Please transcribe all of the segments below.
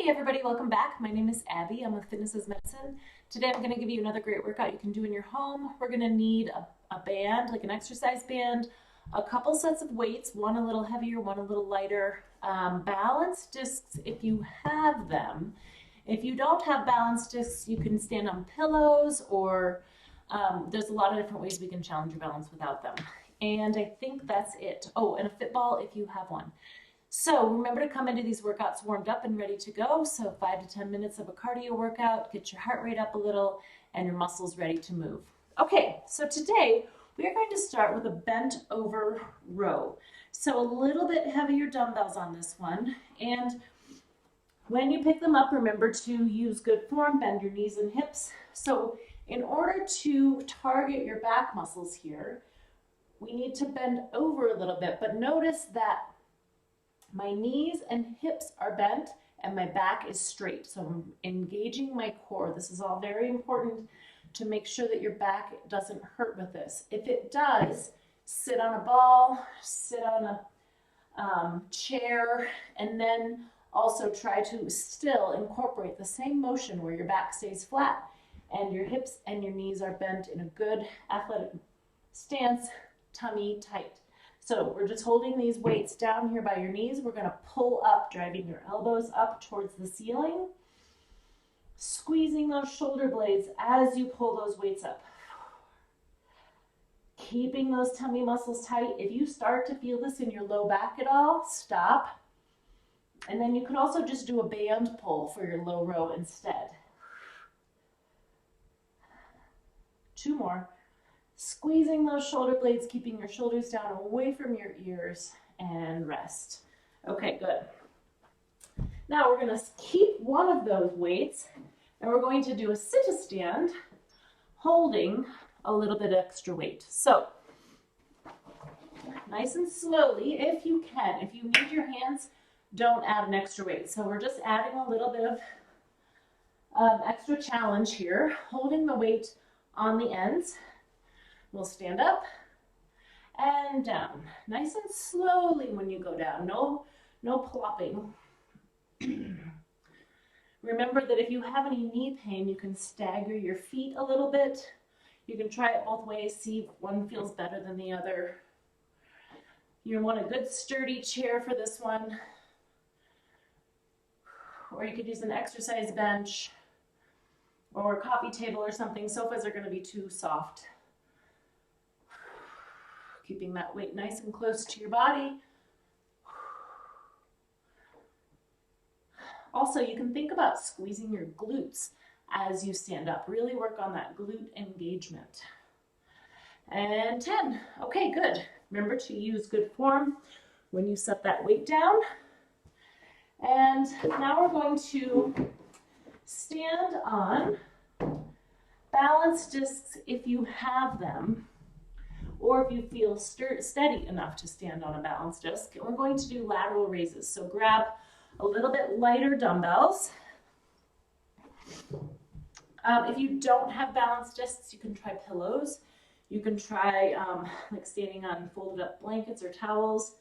Hey everybody, welcome back. My name is Abby. I'm with Fitness is Medicine. Today I'm going to give you another great workout you can do in your home. We're going to need a band, like an exercise band, a couple sets of weights, one a little heavier, one a little lighter, balance discs if you have them. If you don't have balance discs, you can stand on pillows or there's a lot of different ways we can challenge your balance without them. And I think that's it. Oh, and a fit ball if you have one. So remember to come into these workouts warmed up and ready to go. So 5 to 10 minutes of a cardio workout, get your heart rate up a little and your muscles ready to move. Okay, so today we are going to start with a bent over row. So a little bit heavier dumbbells on this one. And when you pick them up, remember to use good form, bend your knees and hips. So in order to target your back muscles here, we need to bend over a little bit, but notice that my knees and hips are bent and my back is straight. So I'm engaging my core. This is all very important to make sure that your back doesn't hurt with this. If it does, sit on a ball, sit on a chair, and then also try to still incorporate the same motion where your back stays flat and your hips and your knees are bent in a good athletic stance, tummy tight. So we're just holding these weights down here by your knees. We're going to pull up, driving your elbows up towards the ceiling, squeezing those shoulder blades as you pull those weights up. Keeping those tummy muscles tight. If you start to feel this in your low back at all, stop. And then you can also just do a band pull for your low row instead. 2 more. Squeezing those shoulder blades, keeping your shoulders down away from your ears, and rest. Okay, good. Now we're going to keep one of those weights and we're going to do a sit-to-stand holding a little bit extra weight. So nice and slowly, if you can. If you need your hands, don't add an extra weight. So we're just adding a little bit of extra challenge here, holding the weight on the ends. We'll stand up and down, nice and slowly when you go down, no plopping. Remember that if you have any knee pain, you can stagger your feet a little bit. You can try it both ways, see if one feels better than the other. You want a good sturdy chair for this one, or you could use an exercise bench or a coffee table or something. Sofas are going to be too soft. Keeping that weight nice and close to your body. Also, you can think about squeezing your glutes as you stand up. Really work on that glute engagement. And 10. Okay, good. Remember to use good form when you set that weight down. And now we're going to stand on balance discs if you have them, or if you feel steady enough to stand on a balance disc. And we're going to do lateral raises. So grab a little bit lighter dumbbells. If you don't have balance discs, you can try pillows. You can try like standing on folded up blankets or towels,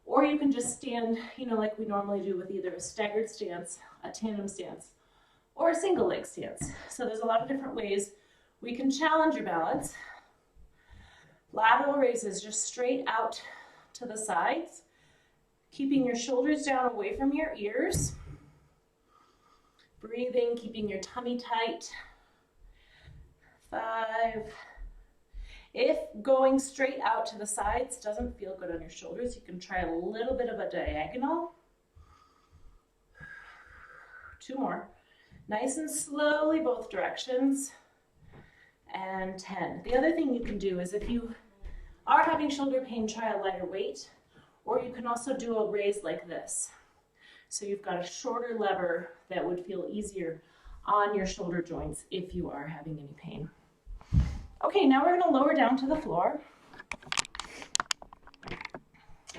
or you can just stand, like we normally do with either a staggered stance, a tandem stance, or a single leg stance. So there's a lot of different ways we can challenge your balance. Lateral raises, just straight out to the sides, keeping your shoulders down away from your ears. Breathing, keeping your tummy tight. 5. If going straight out to the sides doesn't feel good on your shoulders, you can try a little bit of a diagonal. 2 more. Nice and slowly, both directions. And 10. The other thing you can do is if you are having shoulder pain, try a lighter weight, or you can also do a raise like this. So you've got a shorter lever that would feel easier on your shoulder joints if you are having any pain. Okay, now we're going to lower down to the floor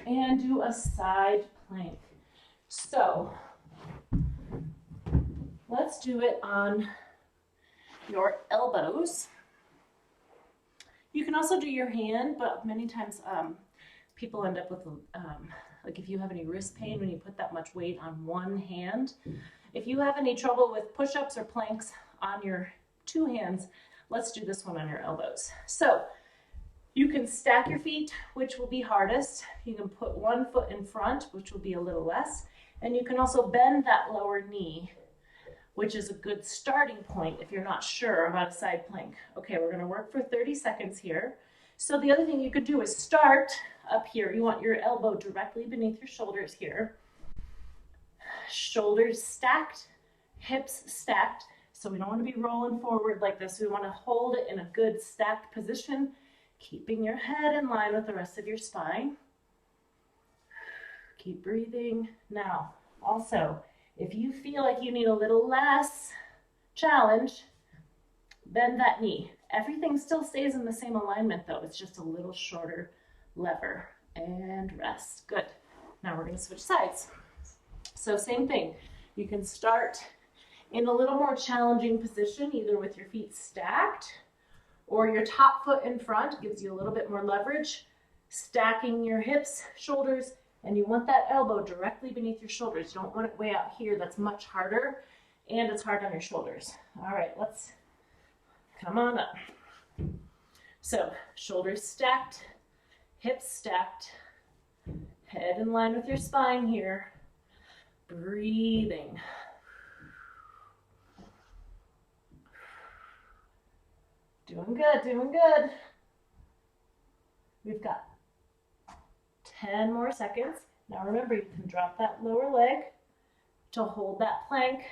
and do a side plank. So let's do it on your elbows. You can also do your hand, but many times people end up with like if you have any wrist pain when you put that much weight on one hand. If you have any trouble with push-ups or planks on your two hands, let's do this one on your elbows. So you can stack your feet, which will be hardest. You can put one foot in front, which will be a little less. And you can also bend that lower knee, which is a good starting point if you're not sure about a side plank. Okay, we're gonna work for 30 seconds here. So the other thing you could do is start up here. You want your elbow directly beneath your shoulders here. Shoulders stacked, hips stacked. So we don't want to be rolling forward like this. We want to hold it in a good stacked position, keeping your head in line with the rest of your spine. Keep breathing. Now, also, if you feel like you need a little less challenge, bend that knee. Everything still stays in the same alignment though. It's just a little shorter lever. And rest. Good. Now we're going to switch sides. So same thing. You can start in a little more challenging position, either with your feet stacked or your top foot in front gives you a little bit more leverage, stacking your hips, shoulders, and you want that elbow directly beneath your shoulders. You don't want it way out here. That's much harder, and it's hard on your shoulders. All right, let's come on up. So shoulders stacked, hips stacked, head in line with your spine here. Breathing. Doing good, doing good. We've got 10 more seconds. Now remember, you can drop that lower leg to hold that plank.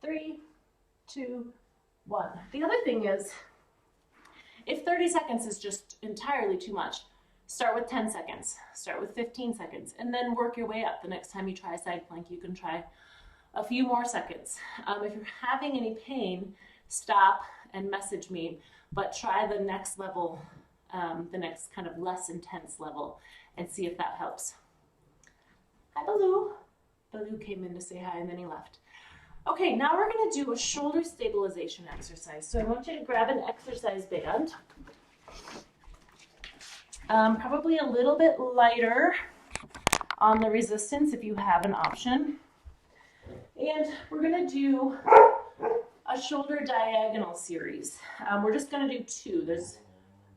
3, 2, 1. The other thing is, if 30 seconds is just entirely too much, start with 10 seconds, start with 15 seconds, and then work your way up. The next time you try a side plank, you can try a few more seconds. If you're having any pain, stop and message me, but try the next level, the next kind of less intense level, and see if that helps. Hi, Baloo. Baloo came in to say hi and then he left. Okay, now we're gonna do a shoulder stabilization exercise. So I want you to grab an exercise band, probably a little bit lighter on the resistance if you have an option. And we're gonna do a shoulder diagonal series. We're just gonna do 2. There's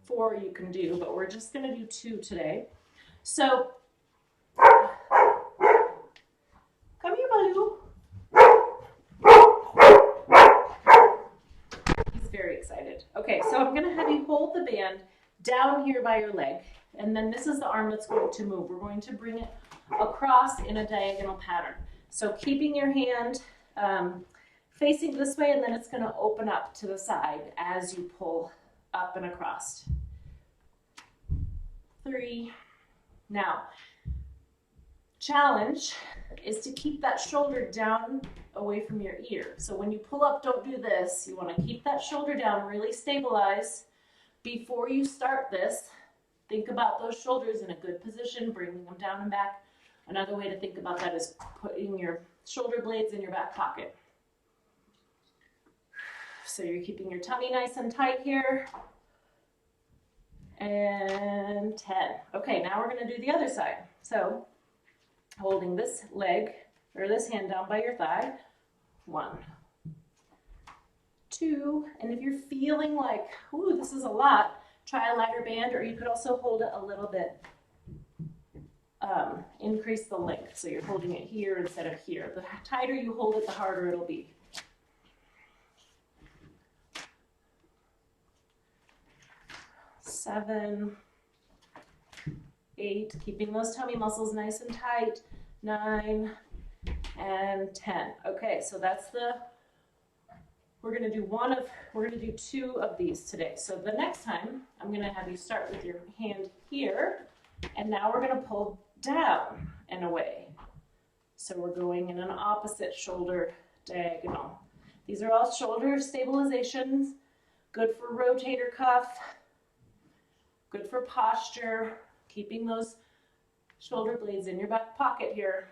4 you can do, but we're just gonna do 2 today. So, come here, Baloo. He's very excited. Okay, so I'm gonna have you hold the band down here by your leg, and then this is the arm that's going to move. We're going to bring it across in a diagonal pattern. So keeping your hand facing this way, and then it's going to open up to the side as you pull up and across. 3. Now, challenge is to keep that shoulder down away from your ear. So when you pull up, don't do this. You want to keep that shoulder down, really stabilize. Before you start this, think about those shoulders in a good position, bringing them down and back. Another way to think about that is putting your shoulder blades in your back pocket. So you're keeping your tummy nice and tight here. And 10. Okay, now we're going to do the other side. So holding this leg or this hand down by your thigh. 1, 2, and if you're feeling like, ooh, this is a lot, try a lighter band, or you could also hold it a little bit. Increase the length, so you're holding it here instead of here. The tighter you hold it, the harder it'll be. 7, 8, keeping those tummy muscles nice and tight. 9 and 10. Okay, so that's we're gonna do 2 of these today. So the next time, I'm gonna have you start with your hand here, and now we're gonna pull down and away. So we're going in an opposite shoulder diagonal. These are all shoulder stabilizations, good for rotator cuff, good for posture, keeping those shoulder blades in your back pocket here.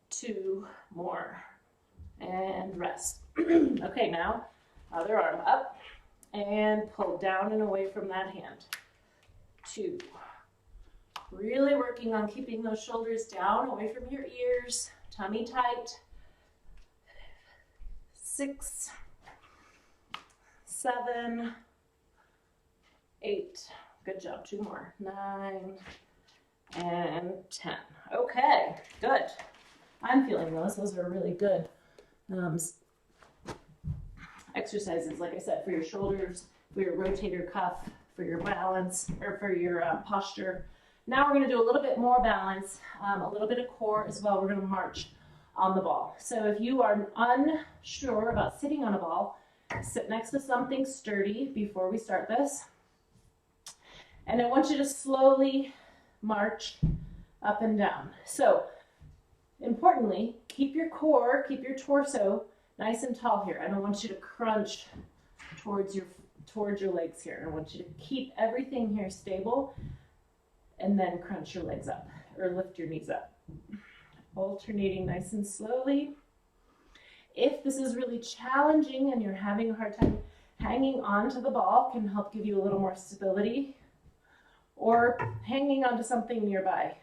2 more, and rest. Okay, now other arm up. and pull down and away from that hand. 2. Really working on keeping those shoulders down, away from your ears, tummy tight. 6, 7, 8. Good job. 2 more. 9 and 10. Okay, good. I'm feeling those. Those are really good exercises, like I said, for your shoulders, for your rotator cuff, for your balance, or for your posture. Now we're going to do a little bit more balance, a little bit of core as well. We're going to march on the ball. So if you are unsure about sitting on a ball, sit next to something sturdy before we start this. And I want you to slowly march up and down. So importantly, keep your core, keep your torso nice and tall here. I don't want you to crunch towards your legs here. I want you to keep everything here stable and then crunch your legs up or lift your knees up. Alternating nice and slowly. If this is really challenging and you're having a hard time hanging on to the ball, can help give you a little more stability, or hanging onto something nearby.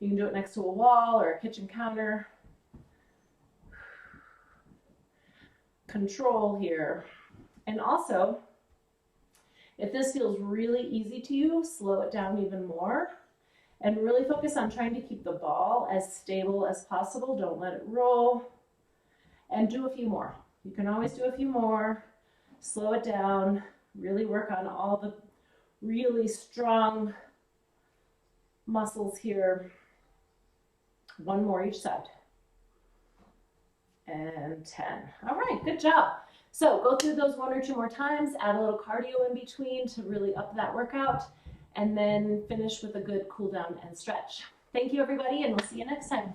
You can do it next to a wall or a kitchen counter. Control here. And also, if this feels really easy to you, slow it down even more and really focus on trying to keep the ball as stable as possible. Don't let it roll. And do a few more. You can always do a few more. Slow it down. Really work on all the really strong muscles here. 1 more each side. And 10. All right, good job. So go through those 1 or 2 more times, add a little cardio in between to really up that workout, and then finish with a good cool down and stretch. Thank you, everybody, and we'll see you next time.